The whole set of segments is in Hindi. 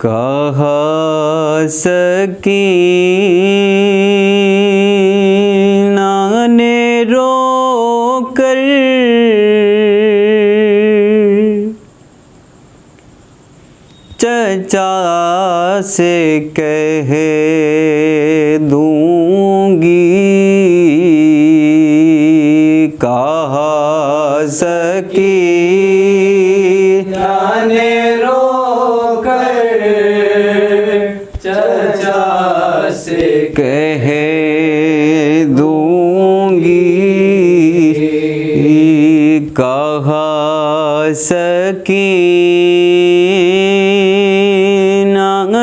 कहा सकीना ने रोकर चचा से कह दूंगी, कहा सकीना ने रोकर चचा से कह दूंगी, कहा सकीना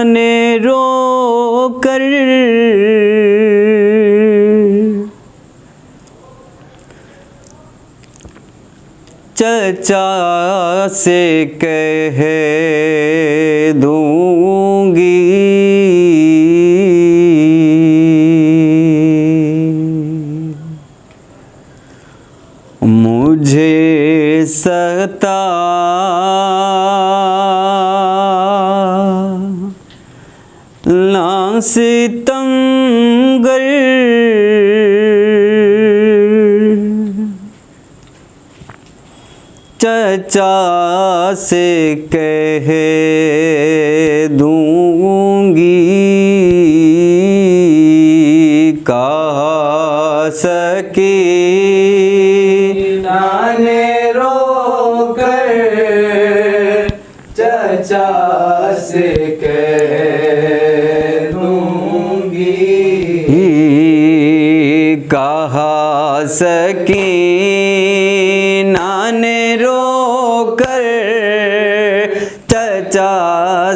ने रोकर चचा से कह दूंगी। मुझे सता ना सितमगर, चचा से कह दूंगी, कहा सकीना ने रोकर चचा से कह दूंगी, कहा सकीना ने रोकर चचा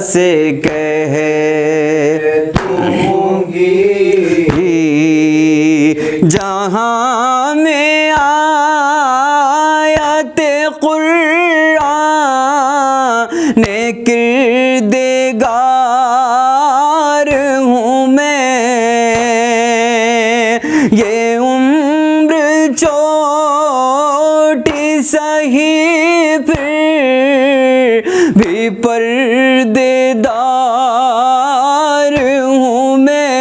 से कह दूंगी। जहाँ में आयत कुरान ने किरदेगार हूँ मैं, ये उम्र छोटी सही फिर भी पर्देदार हूँ मैं,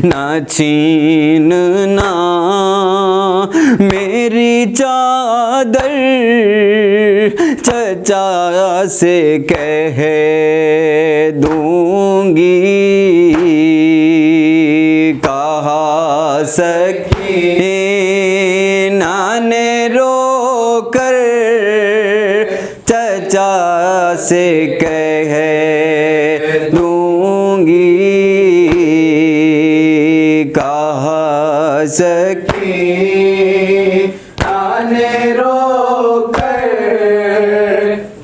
ना छीनना मेरी चादर, चचा से कह दूंगी, कहा सकीना ने रोकर चचा से कह दूंगी, कहा सकीना ने रोकर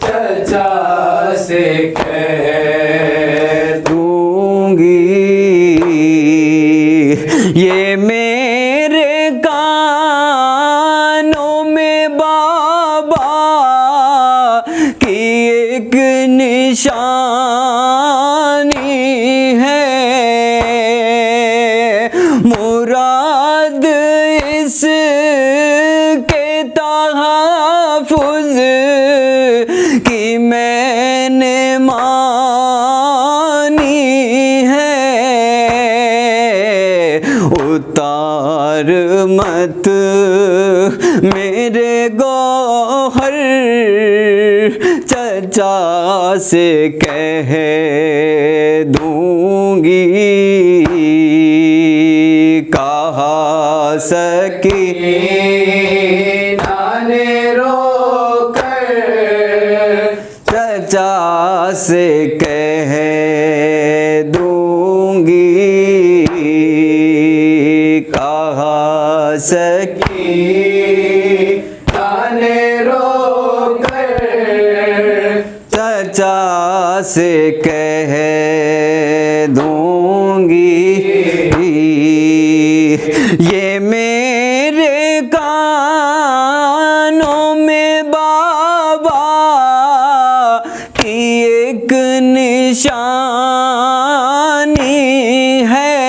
चचा से कह दूंगी। ये मेरे कानों में बाबा की एक निशानी है, मुराद इसके तहफ़्फ़ुज़ की मैंने मानी है, उतार मत मेरे गौहर, चचा से कह दूंगी, कहा सकीना ने रोकर चचा से कह दूंगी, कहा सकीना ने रोकर चचा से कह दूंगी। ये मेरे कानों में बाबा की एक निशानी है,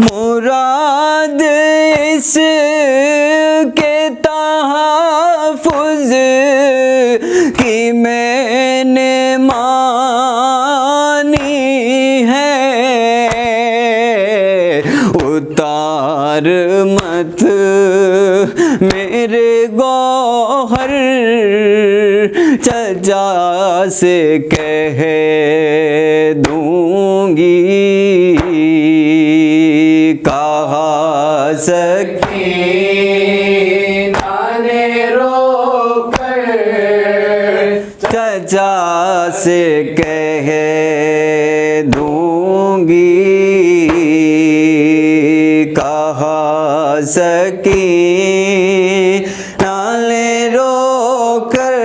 मुराद इसके तहफ़्फ़ुज़ की मैंने मानी है, उतार मत मेरे गौहर, चचा से कह दूंगी, कहा सकीना ने रोकर, चचा से कह दूंगी, कहा सकीना ने रोकर,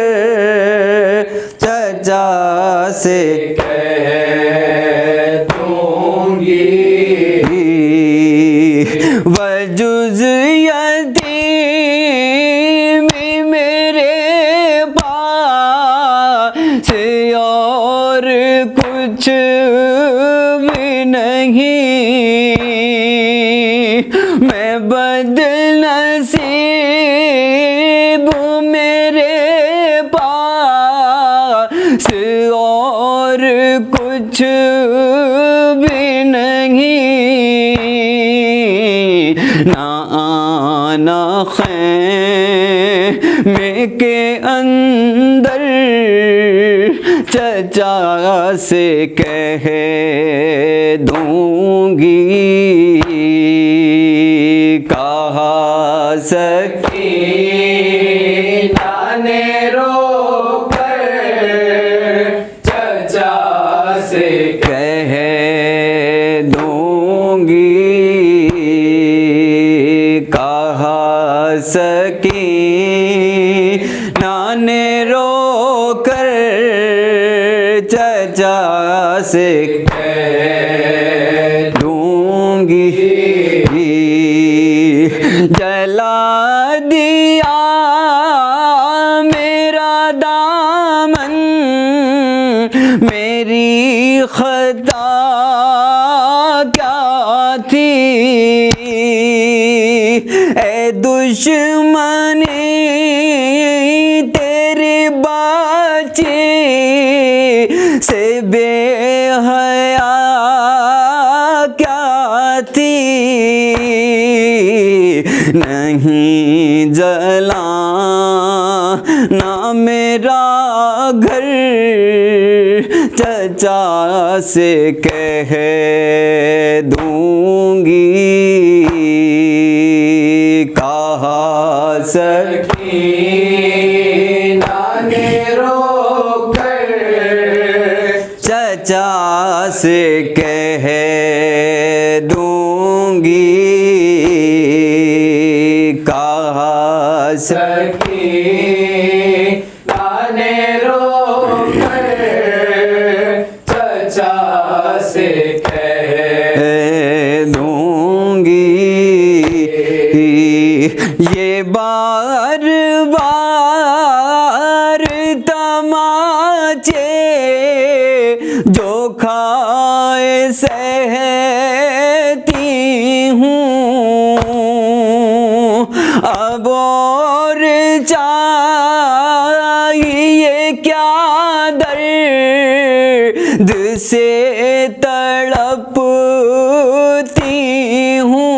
चचा से कह दूंगी, वजुज़ यतीमी मेरे पास और कुछ भी नहीं, मैं बदनसीब मेरे पास और कुछ भी नहीं, ना आना खैमे के अंदर, चचा से कह दूंगी, कहा सकीना ने रोकर, चचा से कह दूंगी, कहा सकीना ने रोकर, चचा से कह दूंगी, जला दिया मेरा दामन, मेरी खता क्या थी, ए दुश्मनी तेरे बच्चे से बेहया क्या थी, नहीं जला ना मेरा घर, चचा से कह दूंगी, कहा सकीना ने रोकर, चचा से कह दूंगी, कहा सकीना ने रोकर, चचा से कह दूंगी, ये बार बार तमाचे जो खाए सहती हूँ, अब और चाहिए क्या, दर्द से तड़पती हूँ,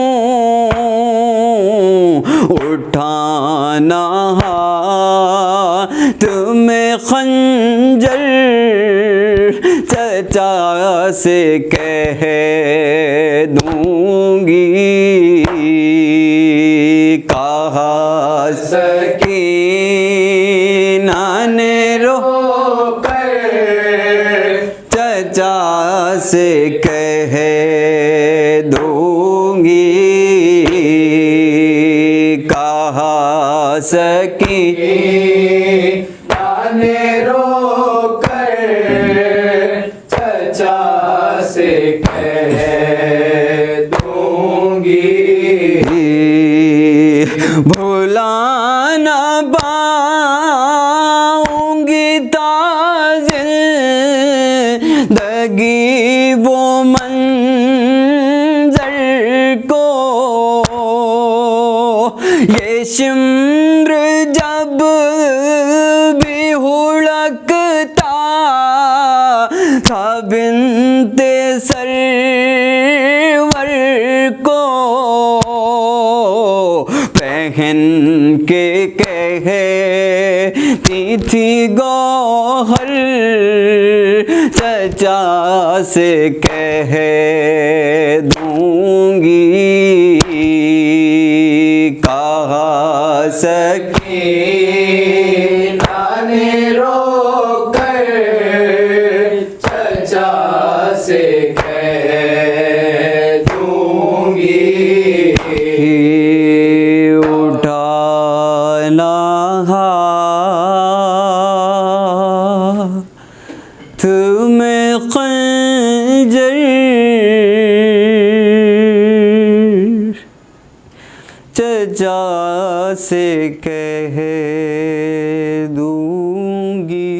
उठाना हाथ में खंजर, चचा से कह दूंगी, कहा सकीना ने रोकर, चचा से कह दूंगी, कहा सकीना ने रोकर, चचा से कह दूंगी, भुला न पाऊंगी ताज़िंदगी वो मंज़र को, ये शिम्र जब भी हुड़क बहन के कहती थी गौहर चचा से कह दूंगी कहा सकीना ने रोकर चचा से कह दूंगी उठाना तुम्हें खंजर चचा से कह दूंगी।